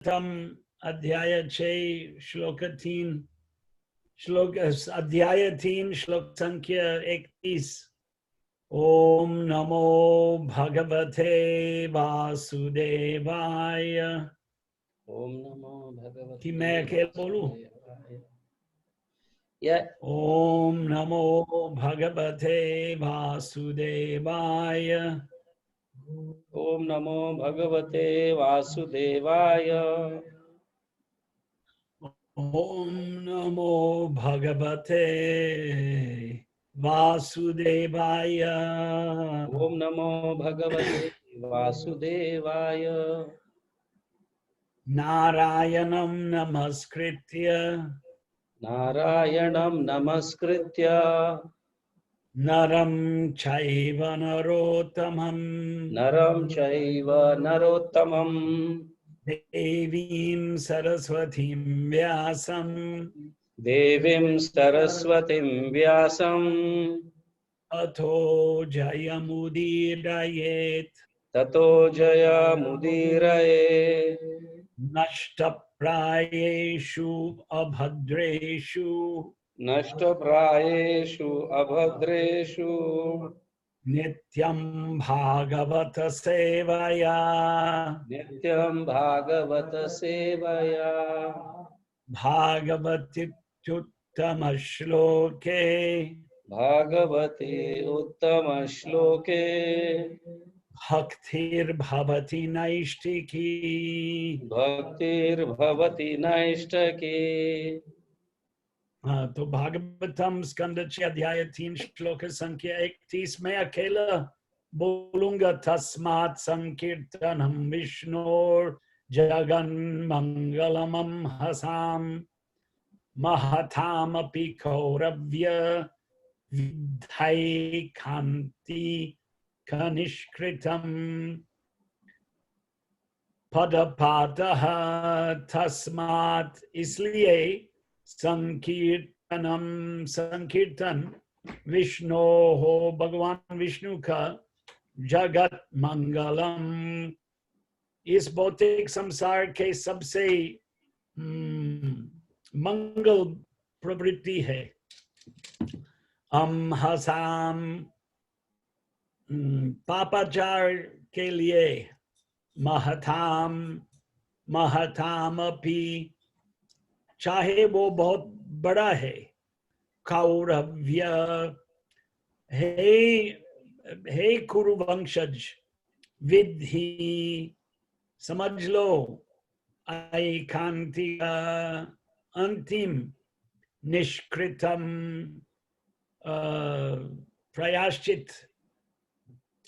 भागवतम अध्याय 6 श्लोक 3 श्लोक अध्याय 3 श्लोक संख्या 31। ओम नमो भगवते वासुदेवाय। ओम नमो भगवते कि मैं अकेले बोलूं? या ओम नमो भगवते वासुदेवाय। ओम नमो भगवते वासुदेवाय। ओम नमो भगवते वासुदेवाय। ओम नमो भगवते वासुदेवाय। नारायणं नमस्कृत्य नारायणं नमस्कृत्य नरं चैव नरोत्तमं नरं चैव नरोत्तमं देवीं सरस्वतीं व्यासं देवीं सरस्वतीं व्यासं अथो जयमुदीरयेत्। ततो जयमुदीरये। नष्टप्रायेषु अभद्रेषु नष्टप्रायेषु अभद्रेषु नित्यं भागवत सेवया। नित्यं भागवत सेवया। भागवतीत्युत्तमश्लोके भागवते उत्तमश्लोके भक्तिर्भवति नैष्ठिकी। भक्तिर्भवति नैष्ठकी। हाँ, तो भागवतम स्कंद 6 अध्याय 3 श्लोक संख्या 31 में अकेला बोलूंगा। तस्मात् संकीर्तनम विष्णोर जगन मंगलमं हसाम महतामपि कौरव्य विद्धै कांति कनिष्कृतम पदपातः। तस्मात् इसलिए संकीर्तनम संकीर्तन विष्णु हो भगवान विष्णु का जगत मंगलम इस भौतिक संसार के सबसे मंगल प्रवृत्ति है। हसाम पापाचार के लिए महताम महताम अपि चाहे वो बहुत बड़ा है। कौरव्य हे कुरु वंशज विद्धि समझ लो ऐकांतिक अंतिम निष्कृतम प्रयाश्चित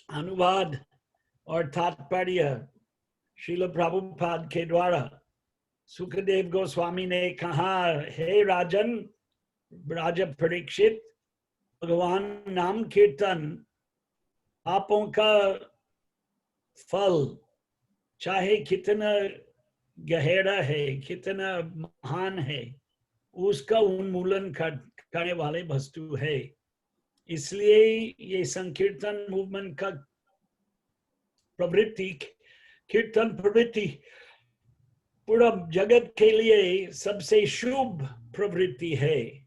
अनुवाद और तात्पर्य श्रील प्रभुपाद के द्वारा सुखदेव गोस्वामी ने कहा, हे राजन राजा परीक्षित, भगवान नाम कीर्तन पापों का फल चाहे कितना गहरा है, कितना महान है, उसका उन्मूलन करने वाले वस्तु है। इसलिए ये संकीर्तन मूवमेंट का प्रवृत्ति, कीर्तन प्रवृत्ति पूरा जगत के लिए सबसे शुभ प्रवृत्ति है।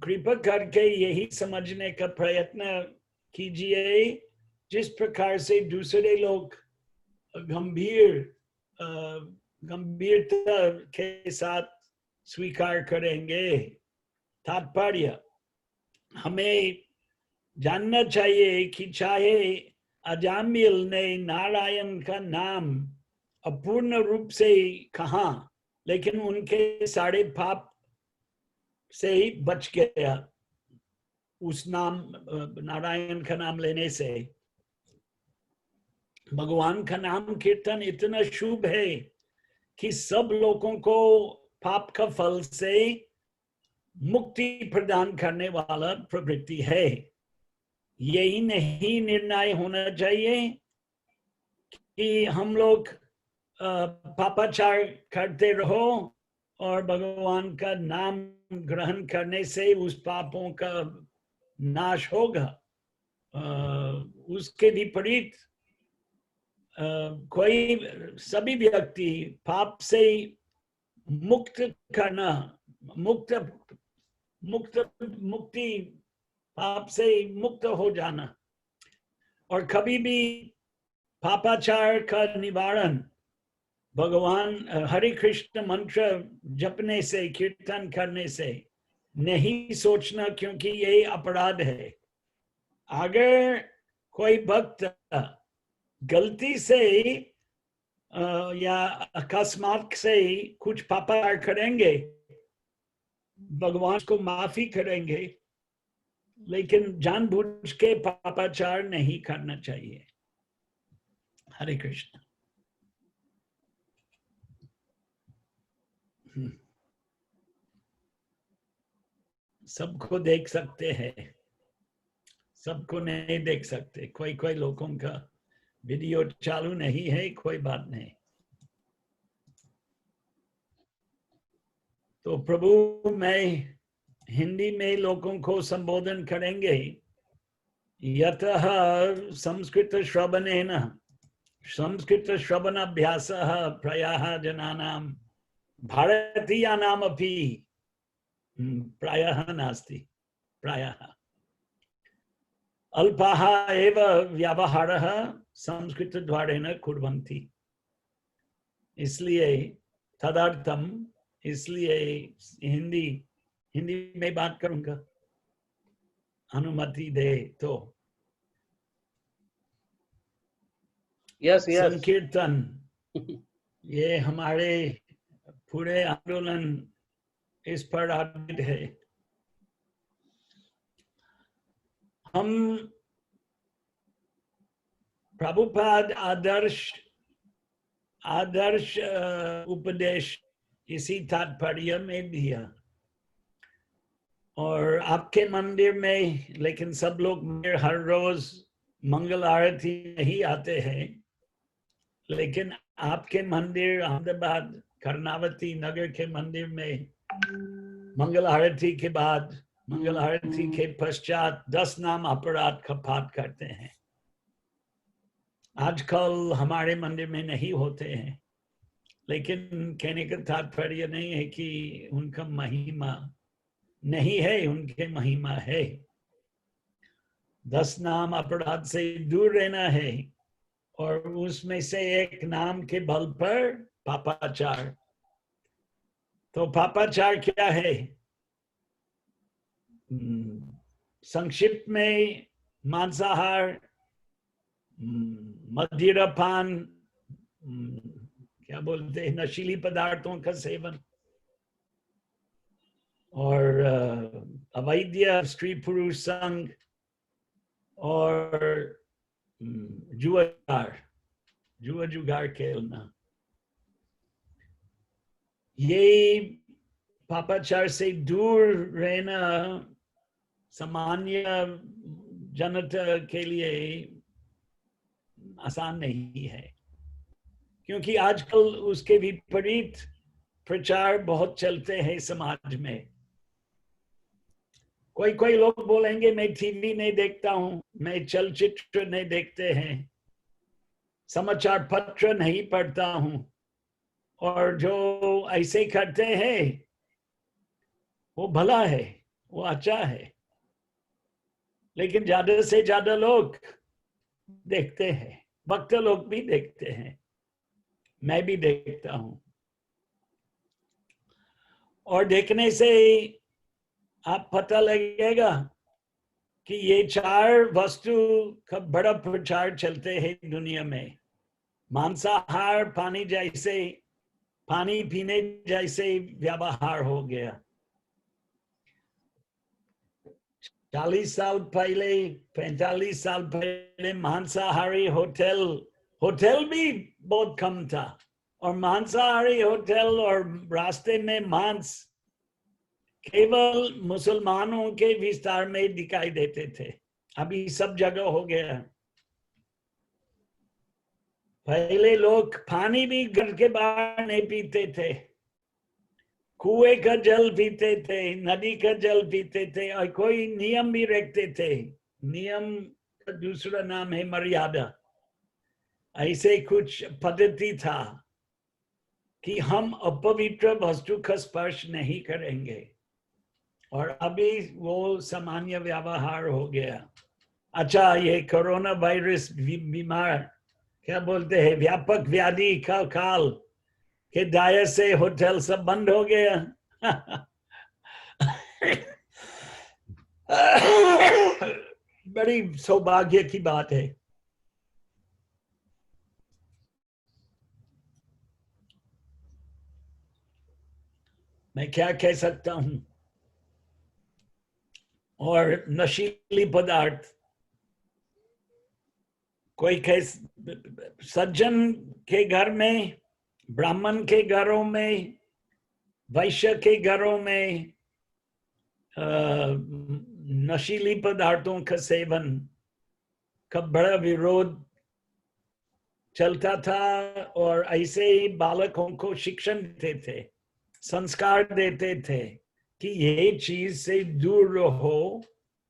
कृपा करके यही समझने का प्रयत्न कीजिए जिस प्रकार से दूसरे लोग गंभीरता के साथ स्वीकार करेंगे। तात्पर्य, हमें जानना चाहिए कि चाहे अजामिल ने नारायण का नाम अपूर्ण रूप से कहा, लेकिन उनके सारे पाप से ही बच गया उस नाम नारायण का नाम लेने से। भगवान का नाम कीर्तन इतना शुभ है कि सब लोगों को पाप का फल से मुक्ति प्रदान करने वाला प्रवृत्ति है। यही नहीं निर्णय होना चाहिए कि हम लोग पापाचार करते रहो और भगवान का नाम ग्रहण करने से उस पापों का नाश होगा। उसके विपरीत कोई सभी व्यक्ति पाप से मुक्त करना, मुक्त मुक्त मुक्ति, पाप से मुक्त हो जाना, और कभी भी पापाचार का निवारण भगवान हरे कृष्ण मंत्र जपने से, कीर्तन करने से नहीं सोचना, क्योंकि ये अपराध है। अगर कोई भक्त गलती से या अकस्मात से कुछ पापाचार करेंगे, भगवान को माफी करेंगे, लेकिन जानबूझ के पापाचार नहीं करना चाहिए। हरे कृष्ण। सबको देख सकते हैं, सबको नहीं देख सकते। कोई कोई लोगों का वीडियो चालू नहीं है, कोई बात नहीं। तो प्रभु मैं हिंदी में लोगों को संबोधन करेंगे। यतः संस्कृत श्रवणेन संस्कृत श्रवणाभ्यासः प्रायः जनानां भारतीयानामपि प्रायः नास्ति, प्रायः अल्पः एव व्यवहारः संस्कृतद्वारेण कुर्वन्ति। इसलिए तदर्थम, इसलिए हिंदी में बात करूंगा, अनुमति दे तो। Yes yes. संकीर्तन ये हमारे पूरे आंदोलन इस पर आधारित है। हम प्रभुपाद आदर्श उपदेश इसी तात्पर्य में दिया, और आपके मंदिर में, लेकिन सब लोग हर रोज मंगल आरती नहीं आते हैं, लेकिन आपके मंदिर अहमदाबाद कर्णावती नगर के मंदिर में मंगल आरती के बाद, मंगल आरती के पश्चात 10 नाम अपराध का पाठ करते हैं। आजकल हमारे मंदिर में नहीं होते हैं, लेकिन कहने का तात्पर्य नहीं है कि उनका महिमा नहीं है, उनके महिमा है। 10 नाम अपराध से दूर रहना है, और उसमें से एक नाम के बल पर पापाचार। तो पापाचार क्या है? संक्षिप्त में मांसाहार, मदिरापान, क्या बोलते हैं, नशीली पदार्थों का सेवन, और अवैध स्त्री पुरुष संग, और जुआ जुगार खेलना। ये पापाचार से दूर रहना सामान्य जनता के लिए आसान नहीं है, क्योंकि आजकल उसके विपरीत प्रचार बहुत चलते हैं समाज में। कोई कोई लोग बोलेंगे मैं टीवी नहीं देखता हूं, मैं चलचित्र नहीं देखते हैं, समाचार पत्र नहीं पढ़ता हूं, और जो ऐसे करते हैं वो भला है, वो अच्छा है। लेकिन ज्यादा से ज्यादा लोग देखते हैं, भक्त लोग भी देखते हैं, मैं भी देखता हूं, और देखने से आप पता लगेगा कि ये 4 वस्तु का बड़ा प्रचार चलते हैं दुनिया में। मांसाहार पानी पीने जैसे व्यवहार हो गया। 40 साल पहले, 45 साल पहले मांसाहारी होटल भी बहुत कम था, और मांसाहारी होटल और रास्ते में मांस केवल मुसलमानों के विस्तार में दिखाई देते थे। अभी सब जगह हो गया। पहले लोग पानी भी घर के बाहर नहीं पीते थे, कुएं का जल पीते थे, नदी का जल पीते थे, और कोई नियम भी रखते थे। नियम का दूसरा नाम है मर्यादा। ऐसे कुछ पद्धति था कि हम अपवित्र वस्तु का स्पर्श नहीं करेंगे, और अभी वो सामान्य व्यवहार हो गया। अच्छा, ये कोरोना वायरस बीमार क्या बोलते हैं, व्यापक व्याधि का काल के दायर से होटल सब बंद हो गया। बड़ी सौभाग्य की बात है। मैं क्या कह सकता हूं। और नशीली पदार्थ, कोई सज्जन के घर में, ब्राह्मण के घरों में, वैश्य के घरों में नशीली पदार्थों का सेवन का बड़ा विरोध चलता था, और ऐसे ही बालकों को शिक्षण देते थे, संस्कार देते थे कि ये चीज से दूर रहो,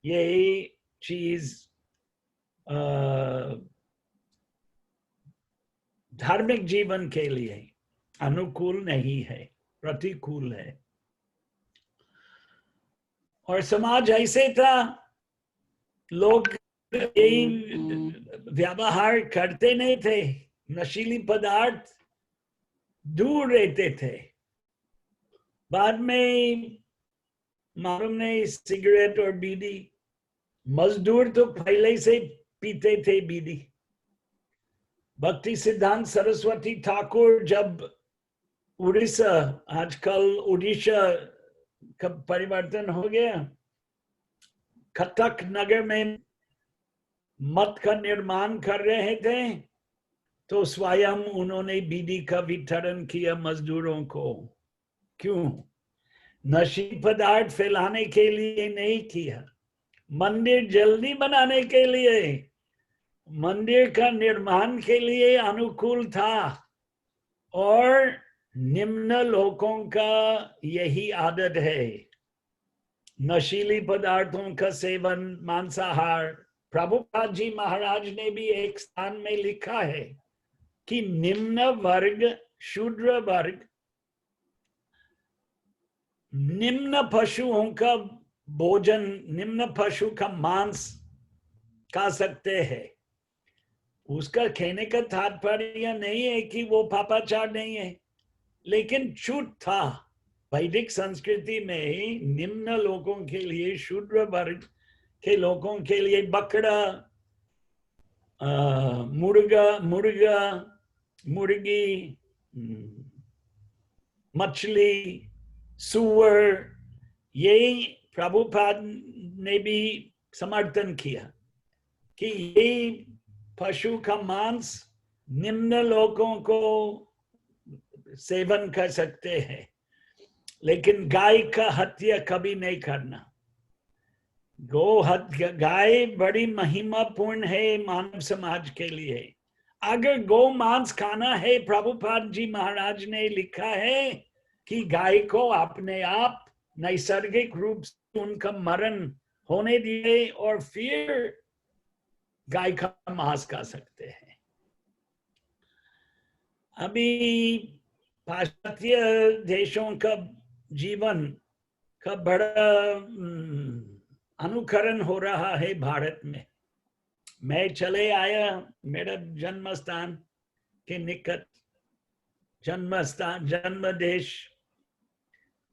ये चीज धार्मिक जीवन के लिए अनुकूल नहीं है, प्रतिकूल है। और समाज ऐसे था, लोग यही व्यवहार करते नहीं थे, नशीली पदार्थ दूर रहते थे। बाद में मालूम नहीं, सिगरेट और बीड़ी, मजदूर तो पहले से पीते थे बीड़ी। भक्ति सिद्धांत सरस्वती ठाकुर जब उड़ीसा, आजकल उड़ीसा का परिवर्तन हो गया, कटक नगर में मठ का निर्माण कर रहे थे, तो स्वयं उन्होंने बीड़ी का वितरण किया मजदूरों को। क्यों? नशीली पदार्थ फैलाने के लिए नहीं किया, मंदिर जल्दी बनाने के लिए, मंदिर का निर्माण के लिए अनुकूल था। और निम्न लोगों का यही आदत है, नशीली पदार्थों का सेवन, मांसाहार। प्रभुपाद जी महाराज ने भी एक स्थान में लिखा है कि निम्न वर्ग, शूद्र वर्ग, निम्न पशुओं का भोजन, निम्न पशु का मांस खा सकते हैं। उसका कहने का तात्पर्य नहीं है कि वो पापाचार नहीं है, लेकिन छूट था। वैदिक संस्कृति में निम्न लोगों के लिए, शूद्र वर्ग के लोगों के लिए बकरा, मुर्गा, मुर्गी, मछली, सुअर, ये प्रभुपाद ने भी समर्थन किया कि ये पशु का मांस निम्न लोगों को सेवन कर सकते हैं, लेकिन गाय का हत्या कभी नहीं करना। गो हत्या, गाय बड़ी महिमापूर्ण है मानव समाज के लिए। अगर गो मांस खाना है, प्रभुपाद जी महाराज ने लिखा है कि गाय को अपने आप नैसर्गिक रूप से उनका मरण होने दिए और फिर गाय का मांस खा सकते हैं। अभी पाश्चात्य देशों का जीवन का बड़ा अनुकरण हो रहा है भारत में। मैं चले आया मेरा जन्म स्थान के निकट, जन्म स्थान, जन्म देश,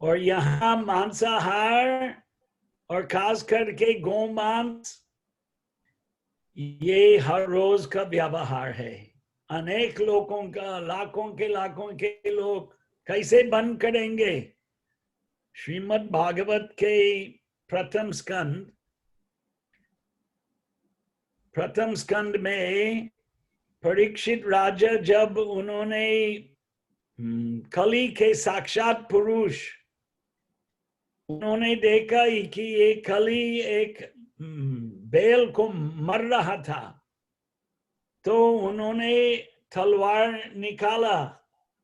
और यहाँ मांसाहार और खास करके गोमांस ये हर रोज का व्यवहार है। अनेक लोगों का, लाखों के लोग कैसे बंद करेंगे? श्रीमद् भागवत के प्रथम स्कंद में परीक्षित राजा, जब उन्होंने कली के साक्षात पुरुष, उन्होंने देखा कि ये कली एक बैल को मर रहा था, तो उन्होंने तलवार निकाला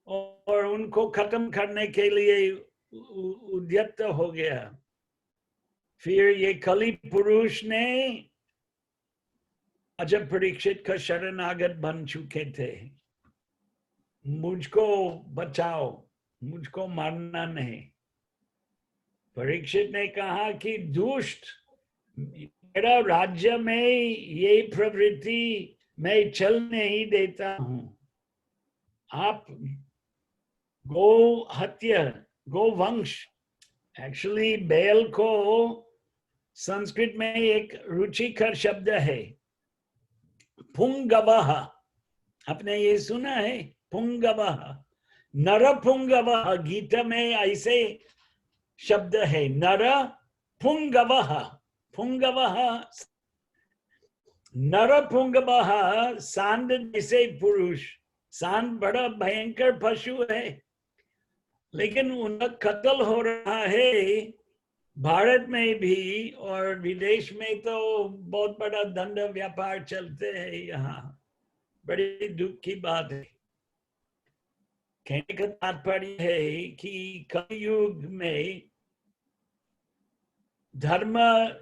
और उनको खत्म करने के लिए उद्यत हो गया। फिर ये कली पुरुष ने जब परीक्षित का शरणागत बन चुके थे, मुझको बचाओ, मुझको मारना नहीं। परीक्षित ने कहा कि दुष्ट, मेरा राज्य में ये प्रवृत्ति मैं चल नहीं देता हूं। आप गो हत्या, गो वंश, एक्चुअली बैल को संस्कृत में एक रुचिकर शब्द है, पुंगवः। आपने ये सुना है, पुंगवः, नरपुंगवः। गीता में ऐसे शब्द है, नर पुंगवः। पुंगवः, नरपुंगवः, सांड जैसे पुरुष। सांड बड़ा भयंकर पशु है, लेकिन उनका कत्ल हो रहा है भारत में भी, और विदेश में तो बहुत बड़ा दंड व्यापार चलते हैं यहाँ। बड़ी दुख की बात है। कहने का तात्पर्य है कि कलयुग में धर्म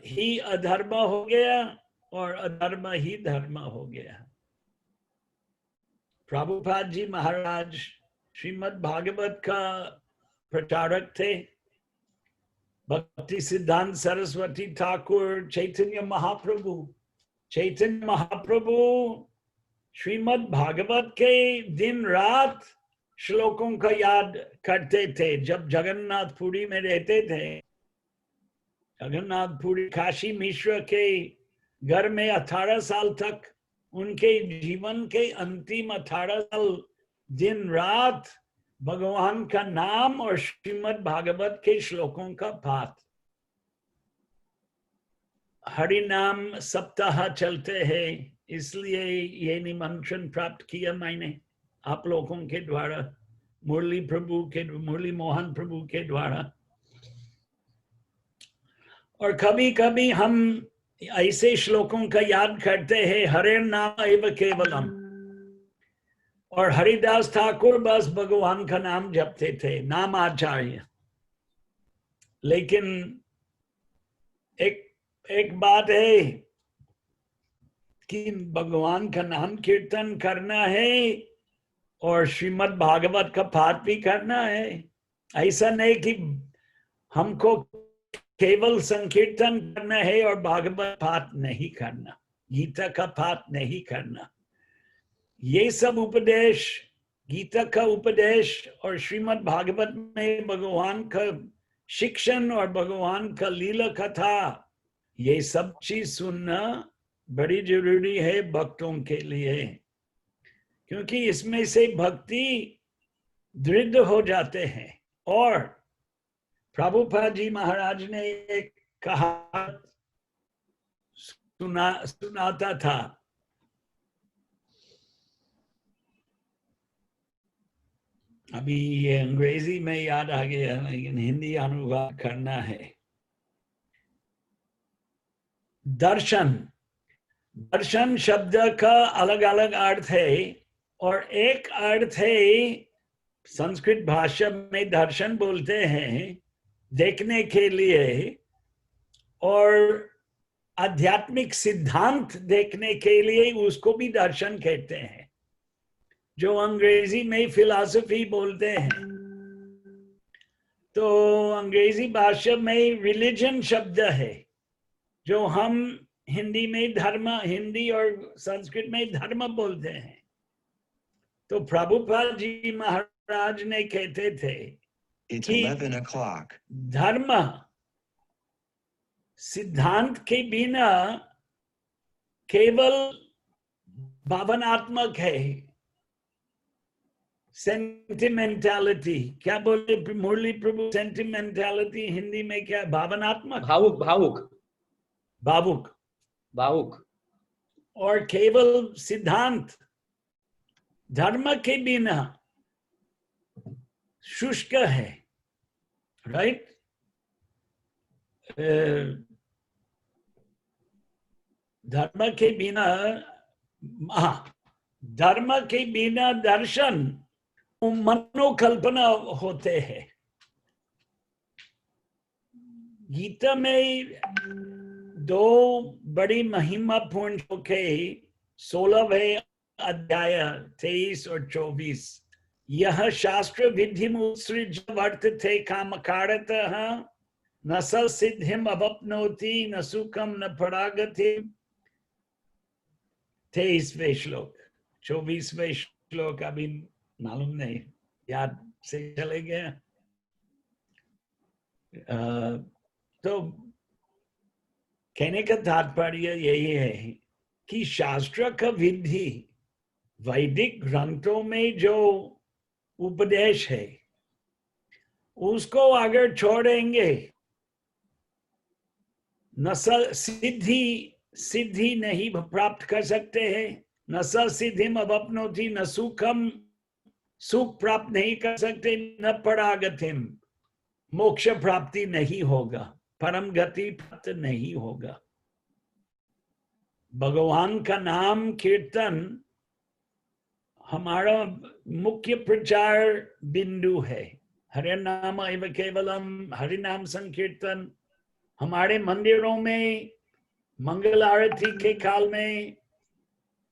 ही अधर्म हो गया और अधर्म ही धर्म हो गया। प्रभुपाद जी महाराज श्रीमद् भागवत का प्रचारक थे। भक्ति सिद्धांत सरस्वती ठाकुर, चैतन्य महाप्रभु श्रीमद् भागवत के दिन रात श्लोकों का याद करते थे। जब जगन्नाथपुरी में रहते थे, जगन्नाथपुरी काशी मिश्र के घर में 18 साल तक, उनके जीवन के अंतिम 18 साल दिन रात भगवान का नाम और श्रीमद् भागवत के श्लोकों का पाठ। हरि नाम सप्ताह चलते हैं, इसलिए ये निमंत्रण प्राप्त किया मैंने आप लोगों के द्वारा, मुरली मोहन प्रभु के द्वारा। और कभी कभी हम ऐसे श्लोकों का याद करते हैं, हरे नाम एव केवलम। और हरिदास ठाकुर बस भगवान का नाम जपते थे, नाम आचार्य। लेकिन एक बात है कि भगवान का नाम कीर्तन करना है और श्रीमद् भागवत का पाठ भी करना है। ऐसा नहीं कि हमको केवल संकीर्तन करना है और भागवत पाठ नहीं करना, गीता का पाठ नहीं करना। ये सब उपदेश, गीता का उपदेश और श्रीमद् भागवत में भगवान का शिक्षण और भगवान का लीला कथा, ये सब चीज सुनना बड़ी जरूरी है भक्तों के लिए, क्योंकि इसमें से भक्ति दृढ़ हो जाते हैं। और प्रभुपाद जी महाराज ने एक कहावत सुनाता था, अभी ये अंग्रेजी में याद आ गया, लेकिन हिंदी अनुवाद करना है। दर्शन शब्द का अलग अलग अर्थ है, और एक अर्थ है, संस्कृत भाषा में दर्शन बोलते हैं देखने के लिए, और आध्यात्मिक सिद्धांत देखने के लिए उसको भी दर्शन कहते हैं, जो अंग्रेजी में फिलॉसफी बोलते हैं। तो अंग्रेजी भाषा में रिलीजन शब्द है, जो हम हिंदी में धर्म, हिंदी और संस्कृत में धर्म बोलते हैं। तो प्रभुपाद जी महाराज ने कहते थे कि धर्म सिद्धांत के बिना केवल भावनात्मक है, सेंटिमेंटालिटी। क्या बोले मुरली प्रभु, सेंटिमेंटालिटी हिंदी में क्या? भावनात्मक, भावुक। और केवल सिद्धांत धर्म के बिना शुष्क है, राइट? धर्म के बिना, धर्म के बिना दर्शन मनोकल्पना होते हैं। गीता में दो बड़ी महिमापूर्ण श्लोक है, 16वें अध्याय 23 और 24। यह शास्त्र विधि उत्सृज वर्तते कामकारतः न स सिद्धिम अवप्नोति न सुखम न परागति। 23वें श्लोक, 24वें श्लोक अभी मालूम नहीं, याद से चले गए। तो कहने का तात्पर्य यही है कि शास्त्र का विधि, वैदिक ग्रंथों में जो उपदेश है उसको अगर छोड़ेंगे न सिद्धि नहीं प्राप्त कर सकते हैं, न सिद्धिम अवप्नोति, न सुख प्राप्त नहीं कर सकते, न परागतिम मोक्ष प्राप्ति नहीं होगा, परम गति प्राप्त नहीं होगा। भगवान का नाम कीर्तन हमारा मुख्य प्रचार बिंदु है। हरे नाम एव केवलम, हरि नाम संकीर्तन हमारे मंदिरों में मंगल आरती के काल में,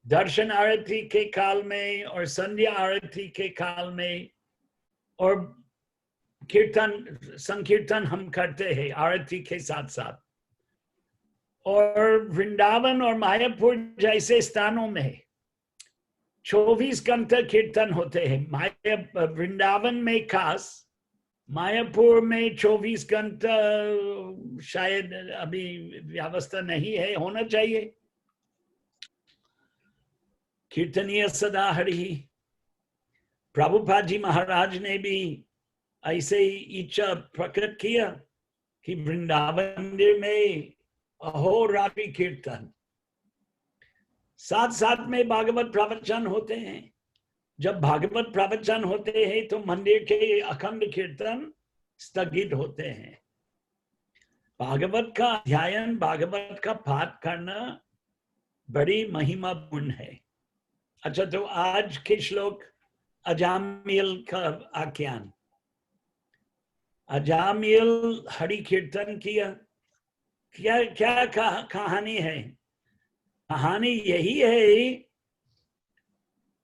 दर्शन आरती के काल में और संध्या आरती के काल में, और कीर्तन संकीर्तन हम करते हैं आरती के साथ साथ। और वृंदावन और मायापुर जैसे स्थानों में 24 घंटे कीर्तन होते हैं। वृंदावन में खास, मायापुर में 24 घंटा शायद अभी व्यवस्था नहीं है, होना चाहिए। कीर्तनीय सदा हरि। प्रभुपाद जी महाराज ने भी ऐसे ही इच्छा प्रकट किया कि वृंदावन मंदिर में अहोरात्रि कीर्तन, साथ साथ में भागवत प्रवचन होते हैं। जब भागवत प्रवचन होते हैं तो मंदिर के अखंड कीर्तन स्थगित होते हैं। भागवत का अध्ययन, भागवत का पाठ करना बड़ी महिमापूर्ण है। अच्छा, तो आज के श्लोक अजामिल का आख्यान। अजामिल हरि कीर्तन किया। क्या कहानी है? कहानी यही है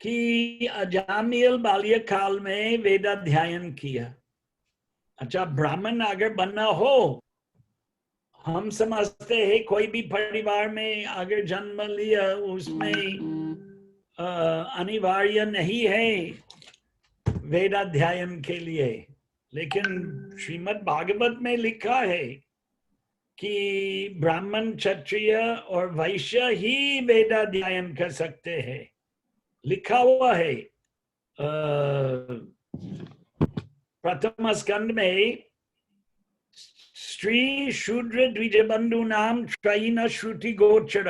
कि अजामिल बाल्यकाल में वेदाध्ययन किया। अच्छा, ब्राह्मण अगर बनना हो, हम समझते हैं कोई भी परिवार में अगर जन्म लिया उसमें अनिवार्य नहीं है वेदाध्ययन के लिए, लेकिन श्रीमद् भागवत में लिखा है कि ब्राह्मण, क्षत्रिय और वैश्य ही वेदाध्ययन कर सकते हैं। लिखा हुआ है प्रथम स्कंद में, स्त्री शूद्र द्विज बंधु नाम त्रयीन श्रुति गोचर।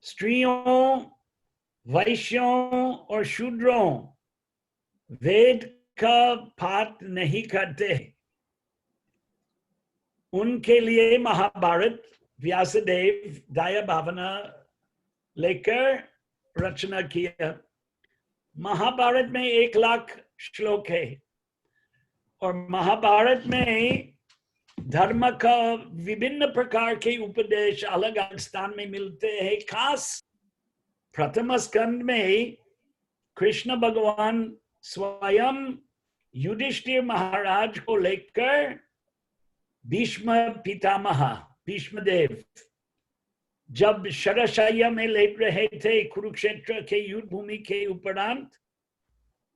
स्त्रियों, वैश्यों और शूद्रों वेद का पाठ नहीं करते। उनके लिए महाभारत व्यासदेव दया भावना लेकर रचना किया। महाभारत में 1,00,000 श्लोक है और महाभारत में धर्म का विभिन्न प्रकार के उपदेश अलग अलग स्थान में मिलते हैं। खास प्रथम स्कंद में कृष्ण भगवान स्वयं युधिष्ठिर महाराज को लेकर भीष्म पितामह, भीष्मदेव जब शरशय्या में लेट रहे थे कुरुक्षेत्र के युद्ध भूमि के उपरांत,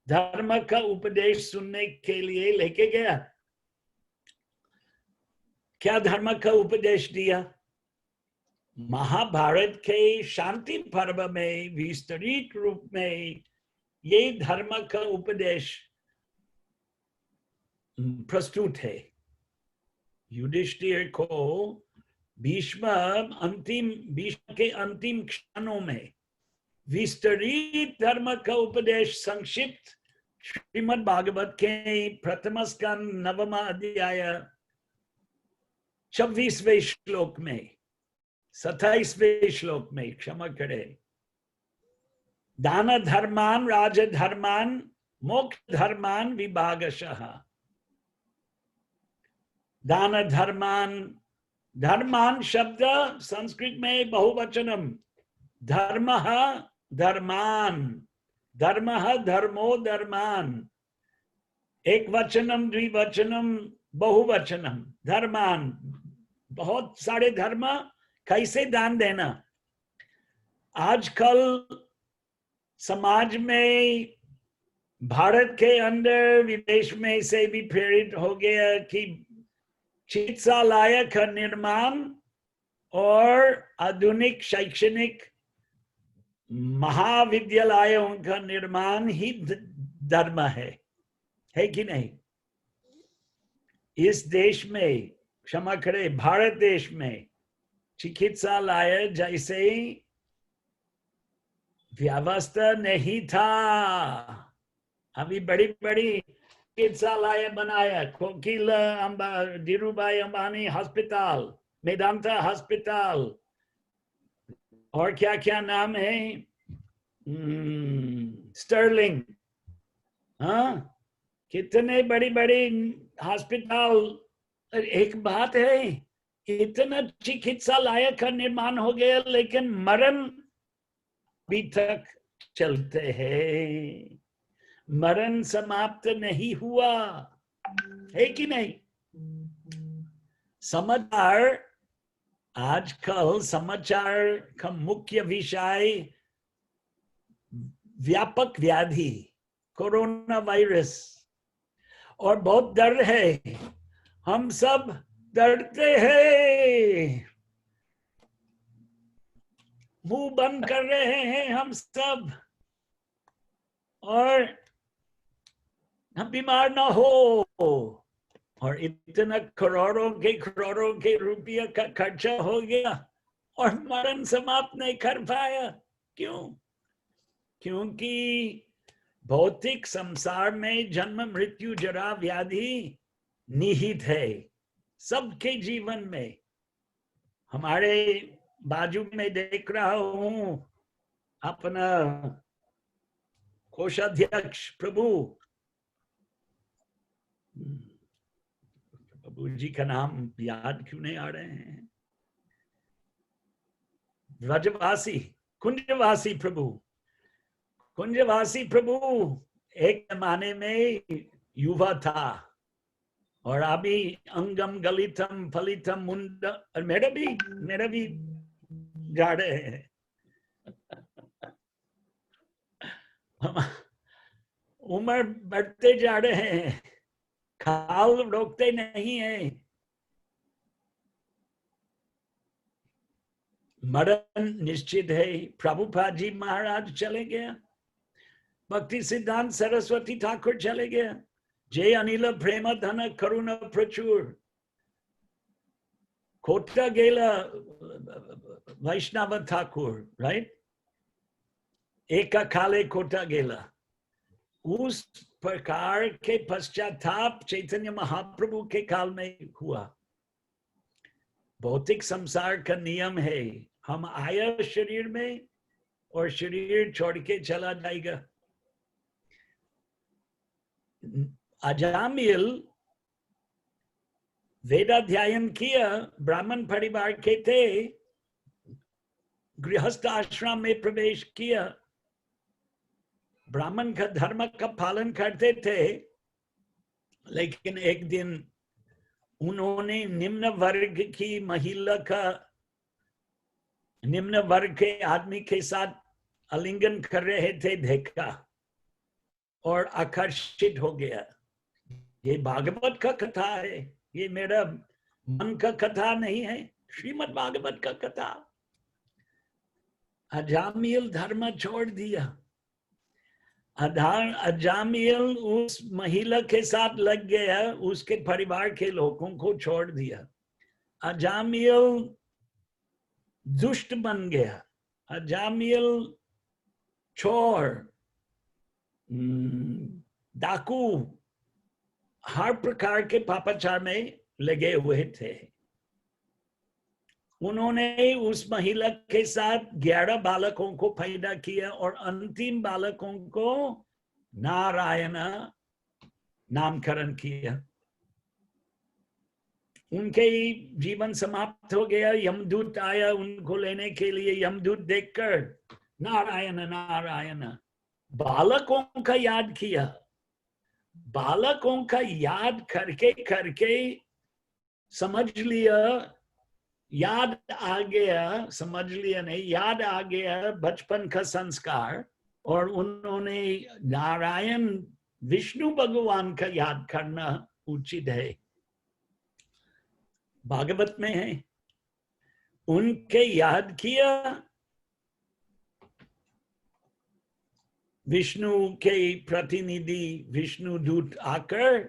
धर्म का उपदेश सुनने के लिए लेके गया। क्या धर्म का उपदेश दिया? महाभारत के शांति पर्व में विस्तृत रूप में ये धर्म का उपदेश प्रस्तुत है। युधिष्ठिर को भीष्म के अंतिम क्षणों में विस्तृत धर्म का उपदेश संक्षिप्त श्रीमद् भागवत के प्रथम स्कंद 9वां अध्याय 26वें श्लोक में, 27वें श्लोक में, क्षमा करे, दान धर्मान राज धर्मान मोक्ष धर्मान विभागशः। दान धर्मान धर्मान शब्द संस्कृत में बहुवचनम, धर्मः धर्मान, धर्मः धर्मो धर्मान, एक वचनम द्विवचनम बहुवचनम, धर्मान बहुत सारे धर्म। कैसे दान देना? आजकल समाज में, भारत के अंदर, विदेश में से भी प्रेरित हो गया कि चिकित्सालय का निर्माण और आधुनिक शैक्षणिक महाविद्यालयों का निर्माण ही धर्म है कि नहीं? इस देश में, क्षमा करें, भारत देश में चिकित्सालय जैसे व्यवस्था नहीं था। अभी बड़ी बड़ी चिकित्सालय बनाया, कोकिला धीरूभाई अंबानी हॉस्पिटल, मेदांता हॉस्पिटल, और क्या क्या नाम है, स्टर्लिंग, हाँ, कितने बड़ी बड़ी हॉस्पिटल। एक बात है, इतना चिकित्सालय का निर्माण हो गया, लेकिन मरण भी तक चलते हैं, मरण समाप्त नहीं हुआ है कि नहीं? समाचार, आजकल समाचार का मुख्य विषय व्यापक व्याधि कोरोना वायरस, और बहुत डर है, हम सब डरते हैं, मुंह बंद कर रहे हैं हम सब, और हम बीमार ना हो। और इतना करोड़ों के रुपया का खर्चा हो गया और मरण समाप्त नहीं कर पाया। क्यों? क्योंकि भौतिक संसार में जन्म मृत्यु जरा व्याधि निहित है सबके जीवन में। हमारे बाजू में देख रहा हूं अपना कोषाध्यक्ष प्रभु जी का नाम याद क्यों नहीं आ रहे हैं, व्रजवासी कुंजवासी प्रभु एक जमाने में युवा था और अभी अंगम गलितम फलितम मुंड, और मेरा भी जा रहे हैं। उम्र बढ़ते जा रहे हैं, खाल रोकते नहीं है, मरण निश्चित है। प्रभुपाद जी महाराज चले गया, भक्ति सिद्धांत सरस्वती ठाकुर चले गया, जय अनिल प्रेम धन करुण प्रचुर, कोटा गेला वैष्णव ठाकुर, राइट, एक काले कोटा गेला। उस प्रकार के पश्चाताप चैतन्य महाप्रभु के काल में हुआ। भौतिक संसार का नियम है, हम आया शरीर में और शरीर छोड़ के चला जाएगा। अजामिल वेदाध्ययन किया, ब्राह्मण परिवार के थे, गृहस्थ आश्रम में प्रवेश किया, ब्राह्मण का धर्म का पालन करते थे, लेकिन एक दिन उन्होंने निम्न वर्ग की महिला का निम्न वर्ग के आदमी के साथ आलिंगन कर रहे थे देखा और आकर्षित हो गया। ये भागवत का कथा है, ये मेरा मन का कथा नहीं है, श्रीमद् भागवत का कथा। अजामिल धर्म छोड़ दिया, अजामिल उस महिला के साथ लग गया, उसके परिवार के लोगों को छोड़ दिया। अजामिल दुष्ट बन गया, अजामिल चोर, डाकू, हर प्रकार के पापाचार में लगे हुए थे। उन्होंने उस महिला के साथ 11 बालकों को पैदा किया और अंतिम बालकों को नारायण नामकरण किया। उनके जीवन समाप्त हो गया, यमदूत आया उनको लेने के लिए। यमदूत देखकर नारायण नारायण, बालकों का याद किया। बालकों का याद करके करके समझ लिया, याद आ गया, समझ लिया नहीं, याद आ गया बचपन का संस्कार, और उन्होंने नारायण विष्णु भगवान का याद करना उचित है। भागवत में है, उनके याद किया, विष्णु के प्रतिनिधि विष्णु दूत आकर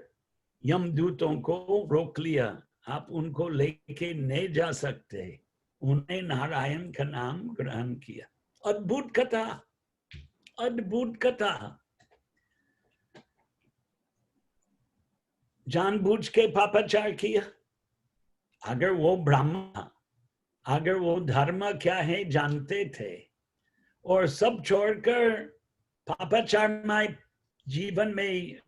यमदूतों को रोक लिया, आप उनको लेके नहीं जा सकते। उन्हें नारायण का नाम ग्रहण किया। अद्भुत कथा, अद्भुत कथा। जानबूझ के पापाचार किया। अगर वो ब्राह्मण, अगर वो धर्म क्या है जानते थे और सब छोड़कर पापाचारमय जीवन में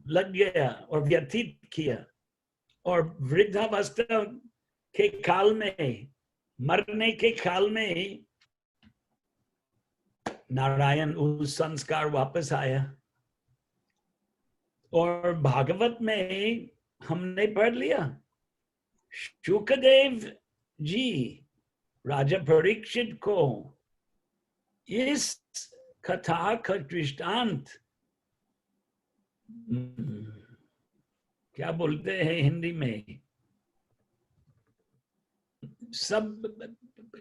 लग गया और व्यतीत किया, और वृद्धावस्था के काल में, मरने के काल में नारायण उस संस्कार वापस आया। और भागवत में हमने पढ़ लिया, शुकदेव जी राजा परीक्षित को इस कथा का दृष्टांत, क्या बोलते हैं हिंदी में, सब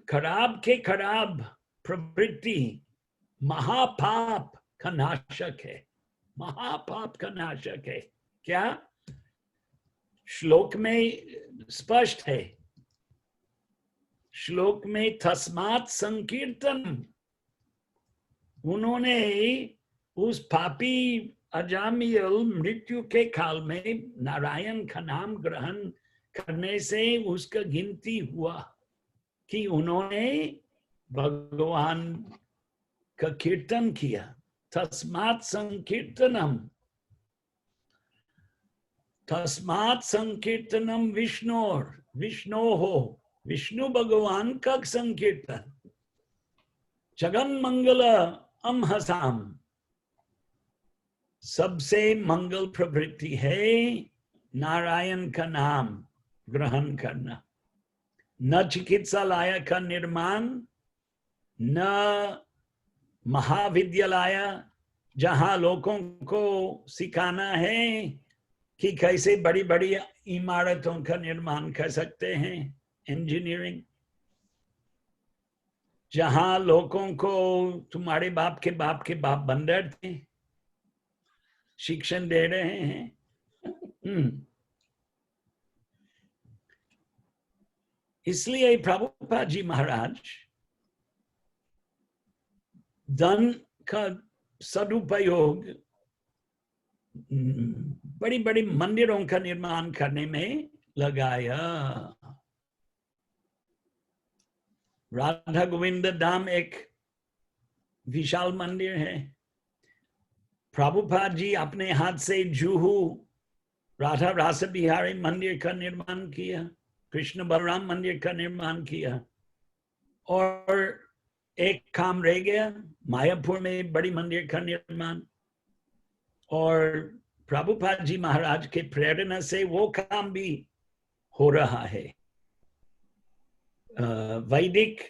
खराब के खराब प्रवृत्ति महापाप का नाशक है, महापाप का नाशक है। क्या श्लोक में स्पष्ट है, श्लोक में तस्मात् संकीर्तन, उन्होंने उस पापी अजामिल मृत्यु के काल में नारायण का नाम ग्रहण करने से उसका गिनती हुआ कि उन्होंने भगवान का कीर्तन किया। तस्मात् संकीर्तनम, तस्मात् संकीर्तनम विष्णोर, विष्णु हो, विष्णु भगवान का संकीर्तन। जगन मंगल अमहसाम, सबसे मंगल प्रवृत्ति है नारायण का नाम ग्रहण करना। न चिकित्सालय का निर्माण, न महाविद्यालय जहां लोगों को सिखाना है कि कैसे बड़ी बड़ी इमारतों का निर्माण कर सकते हैं, इंजीनियरिंग, जहां लोगों को तुम्हारे बाप के बाप बंदर थे शिक्षण दे रहे हैं। इसलिए प्रभुपाद जी महाराज धन का सदुपयोग बड़ी बड़ी मंदिरों का निर्माण करने में लगाया। राधा गोविंद धाम एक विशाल मंदिर है। प्रभुपाद जी अपने हाथ से जुहू राधा रास बिहारी मंदिर का निर्माण किया, कृष्ण बलराम मंदिर का निर्माण किया, और एक काम रह गया मायापुर में बड़ी मंदिर का निर्माण। और प्रभुपाद जी महाराज के प्रेरणा से वो काम भी हो रहा है। वैदिक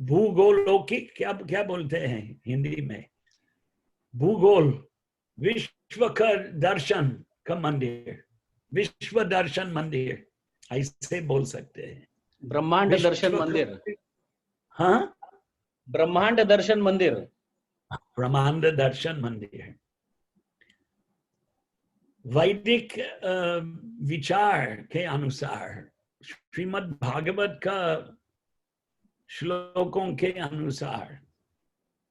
भूगोलौकिक, क्या बोलते हैं हिंदी में, भूगोल, विश्व का दर्शन का मंदिर, विश्व दर्शन मंदिर ऐसे बोल सकते हैं। ब्रह्मांड दर्शन मंदिर। हाँ, ब्रह्मांड दर्शन मंदिर, ब्रह्मांड दर्शन मंदिर। वैदिक विचार के अनुसार, श्रीमद् भागवत का श्लोकों के अनुसार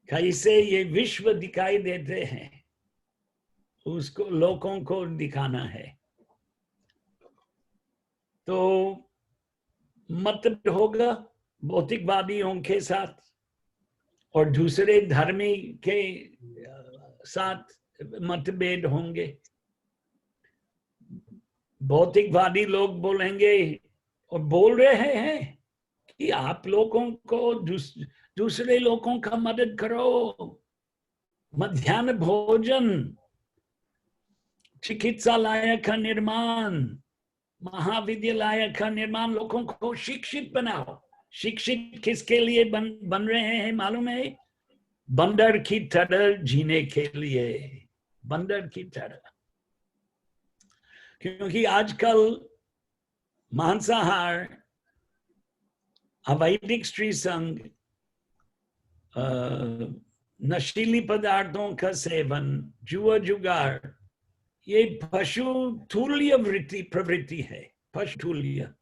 कैसे ये विश्व दिखाई देते हैं, उसको लोगों को दिखाना है। तो मतभेद होगा भौतिकवादियों के साथ और दूसरे धर्मी के साथ, मतभेद होंगे। भौतिकवादी लोग बोलेंगे और बोल रहे हैं कि आप लोगों को दूसरे लोगों का मदद करो, मध्याह्न भोजन, चिकित्सालय का निर्माण, महाविद्यालय का निर्माण, लोगों को शिक्षित बनाओ। शिक्षित किसके लिए बन रहे हैं मालूम है? बंदर की तरह जीने के लिए, बंदर की तरह। क्योंकि आजकल मांसाहार, अवैधिक स्त्री संग, नशीली पदार्थों का सेवन, जुआ जुगार, ये पशु तुल्य प्रवृत्ति है, पशु तुल्य।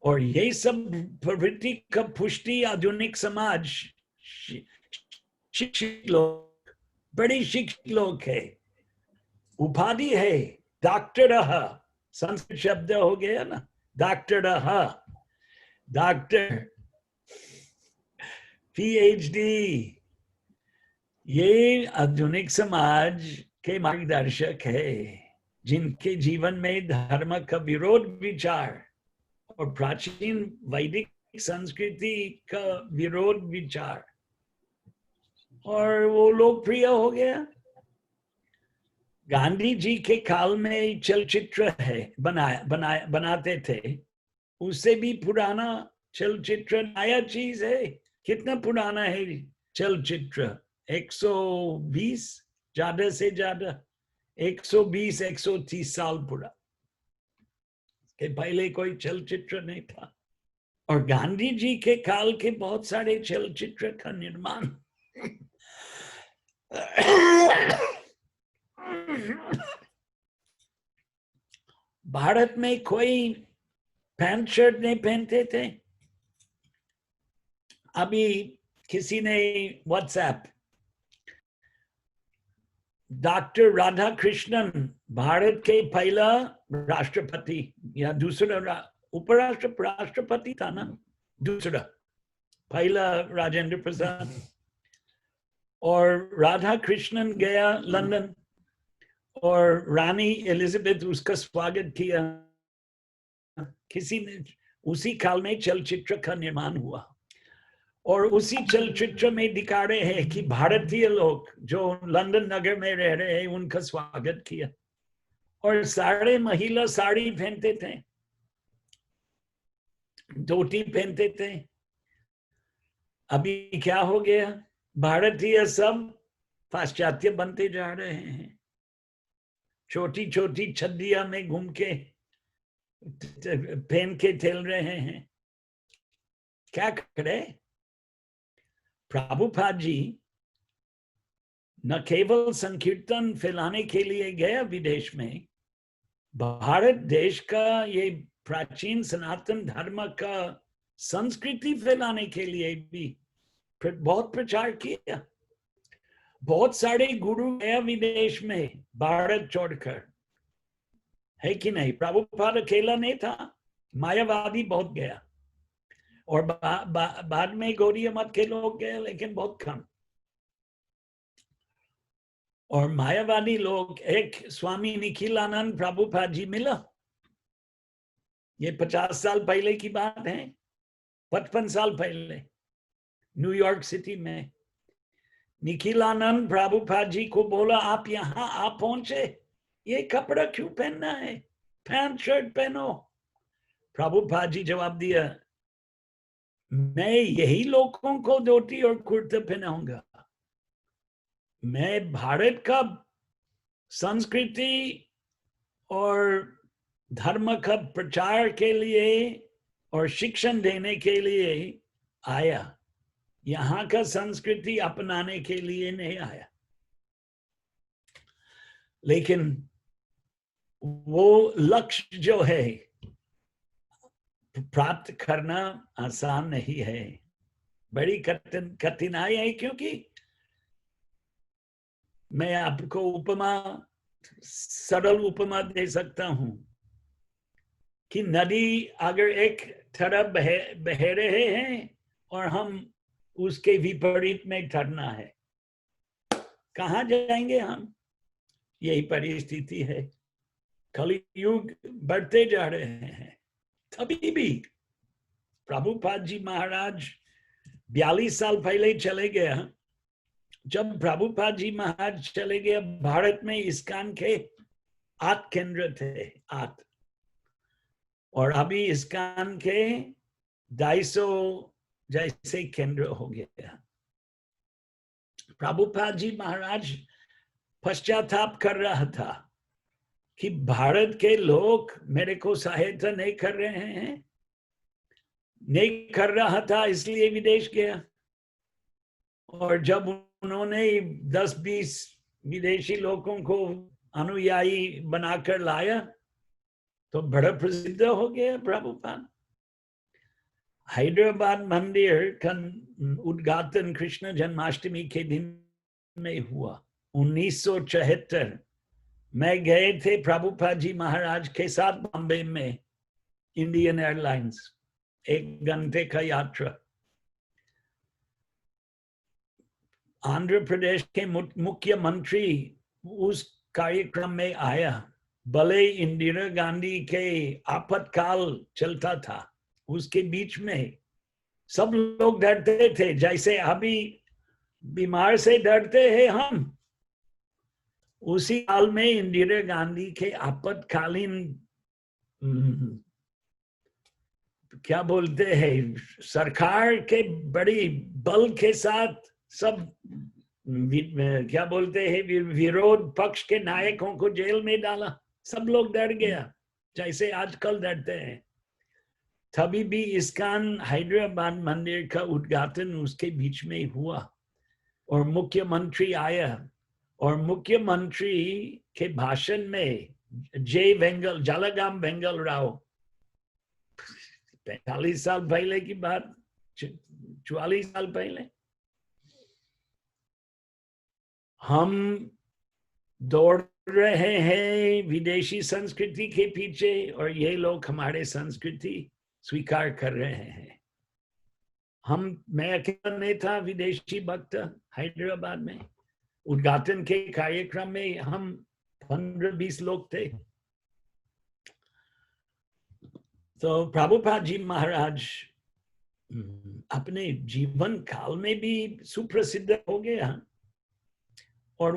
और ये सब प्रवृत्ति का पुष्टि आधुनिक समाज, शिक्षित लोग, बड़ी शिक्षित लोग है, उपाधि है डॉक्टर, संस्कृत शब्द हो गया ना डॉक्टर, डॉक्टर, पीएचडी, ये आधुनिक समाज के मार्गदर्शक है, जिनके जीवन में धर्म का विरोध विचार और प्राचीन वैदिक संस्कृति का विरोध विचार, और वो लोकप्रिय हो गया। गांधी जी के काल में चलचित्र है बनाते थे, उससे भी पुराना चलचित्र नया चीज है। कितना पुराना है चलचित्र? 120, ज्यादा से ज्यादा 120-130 साल पुराना, के पहले कोई चलचित्र नहीं था। और गांधी जी के काल के बहुत सारे चलचित्र का निर्माण भारत में कोई पैंट शर्ट नहीं पहनते थे। अभी किसी ने व्हाट्सएप, डॉक्टर राधा कृष्णन भारत के पहला राष्ट्रपति या दूसरा राष्ट्रपति था ना, दूसरा, पहला राजेंद्र प्रसाद, और राधा कृष्णन गया लंदन और रानी एलिजाबेथ उसका स्वागत किया। किसी ने उसी काल में चलचित्र का निर्माण हुआ, और उसी चलचित्र में दिखा रहे हैं कि भारतीय लोग जो लंदन नगर में रह रहे हैं उनका स्वागत किया, और सारे महिला साड़ी पहनते थे, धोती पहनते थे। अभी क्या हो गया? भारतीय सब पाश्चात्य बनते जा रहे हैं, छोटी छोटी छद्दिया में घूम के पहन के खेल रहे हैं। क्या करे? प्रभुपाद जी न केवल संकीर्तन फैलाने के लिए गया विदेश में, भारत देश का ये प्राचीन सनातन धर्म का संस्कृति फैलाने के लिए भी बहुत प्रचार किया। बहुत सारे गुरु गया विदेश में भारत छोड़कर, है कि नहीं? प्रभुपाद अकेला नहीं था, मायावादी बहुत गया, और बाद में गौड़ीय मत के लोग गए, लेकिन बहुत कम। और मायावादी लोग, एक स्वामी निखिलानंद प्रभुपाद जी मिला, ये 50 साल पहले की बात है, 55 साल पहले, न्यूयॉर्क सिटी में। निखिलानंद प्रभुपाद जी को बोला, आप यहाँ आप पहुंचे, ये कपड़ा क्यों पहनना है, पैंट शर्ट पहनो। प्रभुपाद जी जवाब दिया, मैं यही लोगों को धोती और कुर्ता पहनाऊंगा, मैं भारत का संस्कृति और धर्म का प्रचार के लिए और शिक्षण देने के लिए आया, यहाँ का संस्कृति अपनाने के लिए नहीं आया। लेकिन वो लक्ष्य जो है प्राप्त करना आसान नहीं है, बड़ी कठिनाई है। क्योंकि मैं आपको उपमा, सरल उपमा दे सकता हूं कि नदी अगर एक तरफ बह रहे हैं और हम उसके विपरीत में ठहरना है, कहाँ जाएंगे हम? यही परिस्थिति है। कलयुग बढ़ते जा रहे हैं। तभी भी प्रभुपाद जी महाराज 42 साल पहले चले गए। जब प्रभुपाद जी महाराज चले गए, भारत में इस्कॉन के 8 केंद्र थे, 8, और अभी इस्कॉन के 250 जैसे केंद्र हो गया। प्रभुपाद जी महाराज पश्चाताप कर रहा था कि भारत के लोग मेरे को सहायता नहीं कर रहे हैं, नहीं कर रहा था, इसलिए विदेश गया। और जब उन्होंने 10-20 विदेशी लोगों को अनुयायी बनाकर लाया तो बड़ा प्रसिद्ध हो गया प्रभुपाद। हैदराबाद मंदिर का उद्घाटन कृष्ण जन्माष्टमी के दिन में हुआ 1974 में। गए थे प्रभुपाद जी महाराज के साथ बॉम्बे में, इंडियन एयरलाइंस, 1 घंटे का यात्रा। आंध्र प्रदेश के मुख्यमंत्री उस कार्यक्रम में आया। भले इंदिरा गांधी के आपातकाल चलता था, उसके बीच में सब लोग डरते थे, जैसे अभी बीमार से डरते हैं हम। उसी काल में इंदिरा गांधी के आपातकालीन क्या बोलते हैं, सरकार के बड़ी बल के साथ सब क्या बोलते हैं, विरोध पक्ष के नायकों को जेल में डाला। सब लोग डर गया जैसे आजकल डरते हैं। तभी भी इस्कॉन हैदराबाद मंदिर का उद्घाटन उसके बीच में हुआ और मुख्यमंत्री आया। और मुख्यमंत्री के भाषण में जलगाम वेंगल राव, 45 साल पहले की बात, 44 साल पहले, हम दौड़ रहे हैं विदेशी संस्कृति के पीछे और ये लोग हमारे संस्कृति स्वीकार कर रहे हैं। मैं अकेला नहीं था विदेशी भक्त हैदराबाद में। उद्घाटन के कार्यक्रम में हम 15-20 लोग थे। तो प्रभुपाद जी महाराज अपने जीवन काल में भी सुप्रसिद्ध हो गया और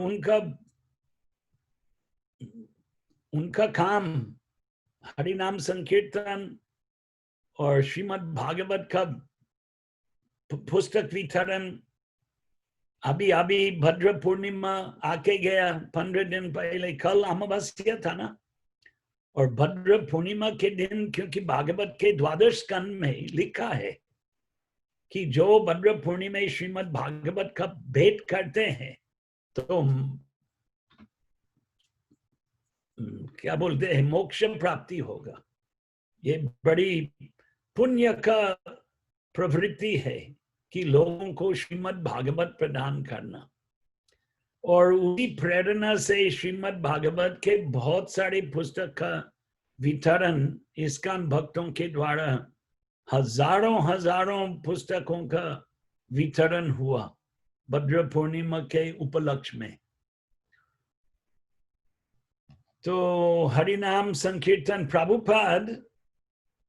उनका काम हरिनाम संकीर्तन और श्रीमद् भागवत का पुस्तक वितरण। अभी भद्र पूर्णिमा आके गया 15 दिन पहले, कल अमावस्या था ना। और भद्र पूर्णिमा के दिन, क्योंकि भागवत के 12 स्कंद में लिखा है कि जो भद्र पूर्णिमा श्रीमद् भागवत का भेंट करते हैं तो क्या बोलते हैं, मोक्ष प्राप्ति होगा। ये बड़ी पुण्य का प्रवृत्ति है कि लोगों को श्रीमद् भागवत प्रदान करना। और उसी प्रेरणा से श्रीमद् भागवत के बहुत सारे पुस्तक का वितरण इस्कॉन भक्तों के द्वारा हजारों पुस्तकों का वितरण हुआ भद्र पूर्णिमा के उपलक्ष्य में। तो हरिनाम संकीर्तन, प्रभुपाद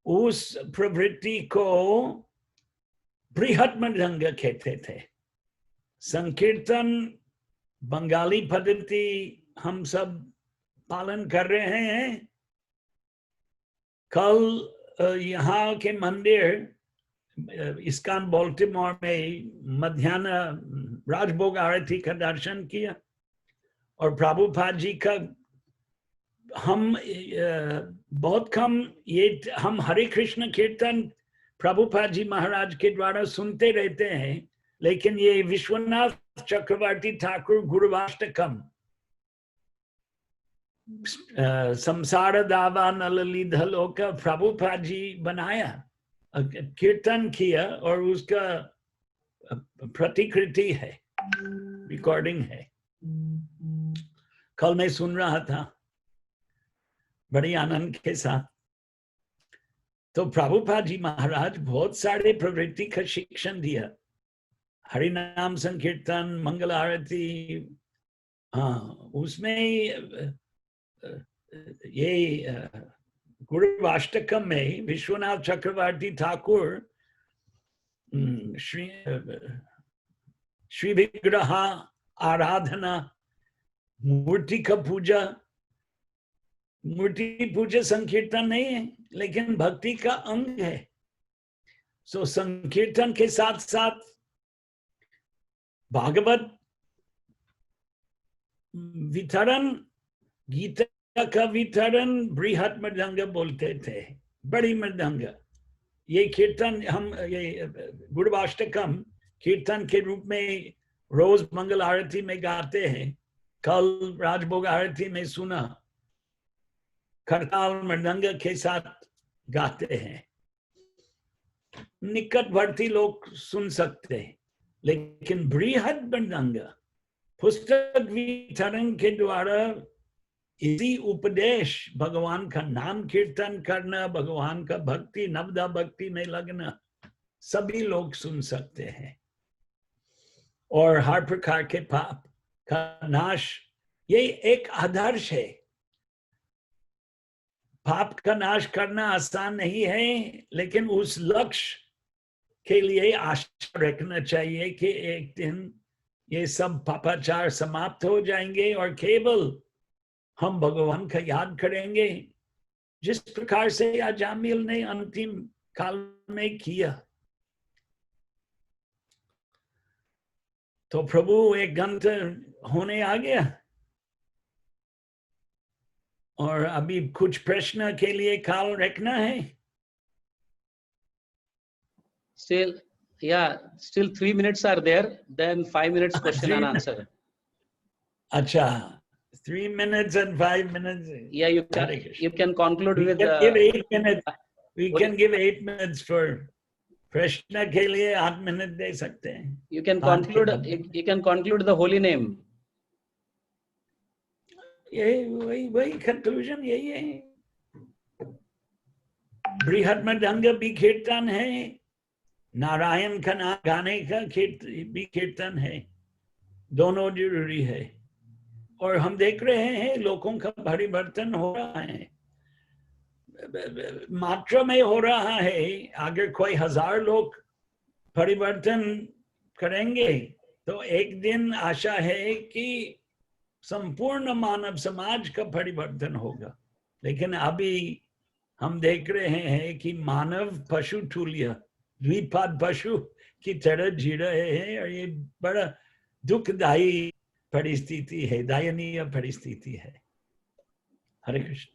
उस प्रवृत्ति को बृहत् ढंग कहते थे। संकीर्तन बंगाली पद्धति हम सब पालन कर रहे हैं। कल यहाँ के मंदिर इस्कॉन बाल्टीमोर में मध्याह्न राजभोग आरती का दर्शन किया और प्रभुपाद जी का हम बहुत कम हम हरे कृष्ण कीर्तन प्रभुपाद जी महाराज के द्वारा सुनते रहते हैं, लेकिन ये विश्वनाथ चक्रवर्ती ठाकुर गुरुवाष्टकम संसार दावा नललीध लोक प्रभुपाद जी बनाया, कीर्तन किया और उसका प्रतिकृति है, रिकॉर्डिंग है। कल मैं सुन रहा था बड़ी आनंद के साथ। तो प्रभुपाद जी महाराज बहुत सारे प्रवृत्ति का शिक्षण दिया, हरिनाम संकीर्तन, मंगल आरती, हाँ, उसमें ये गुरुवाष्टकम में विश्वनाथ चक्रवर्ती ठाकुर श्री विग्रह आराधना, मूर्ति का पूजा, मूर्ति पूजा संकीर्तन नहीं है लेकिन भक्ति का अंग है। सो संकीर्तन के साथ साथ भागवत वितरण, गीता का वितरण बृहत मृदंग बोलते थे, बड़ी मृदंग। ये कीर्तन हम ये गुरुवाष्टकम कीर्तन के रूप में रोज मंगल आरती में गाते हैं। कल राजभोग आरती में सुना, करताल मृदंग के साथ गाते हैं। निकटवर्ती लोग सुन सकते हैं, लेकिन बृहत मृदंग पुस्तक वितरण के द्वारा इसी उपदेश, भगवान का नाम कीर्तन करना, भगवान का भक्ति, नवदा भक्ति में लगना, सभी लोग सुन सकते हैं। और हर प्रकार के पाप का नाश, ये एक आदर्श है। पाप का नाश करना आसान नहीं है, लेकिन उस लक्ष्य के लिए आशा रखना चाहिए कि एक दिन ये सब पापाचार समाप्त हो जाएंगे और केवल हम भगवान का याद करेंगे, जिस प्रकार से अजामिल ने अंतिम काल में किया। तो प्रभु एक घंटा होने आ गया और अभी कुछ प्रश्न के लिए काल रखना है। Still, yeah, still 3 minutes are there. Then 5 minutes question and answer. Acha, 3 minutes and 5 minutes. Yeah, you can conclude with. Give 8 minutes. We can give 8 minutes for प्रश्न के लिए 8 मिनट दे सकते हैं। You can conclude. You can conclude the holy name. ये वही conclusion यही है। बृहत मृदंग भी कीर्तन है, नारायण का नाम गाने का भी कीर्तन है, दोनों जरूरी है। और हम देख रहे हैं लोगों का परिवर्तन हो रहा है, मात्रा में हो रहा है। अगर कोई 1000 लोग परिवर्तन करेंगे तो एक दिन आशा है कि संपूर्ण मानव समाज का परिवर्तन होगा। लेकिन अभी हम देख रहे हैं कि मानव पशु तुल्य, द्विपाद पशु की तरह जी रहे हैं और ये बड़ा दुखदायी परिस्थिति है, दयनीय परिस्थिति है। हरे कृष्ण।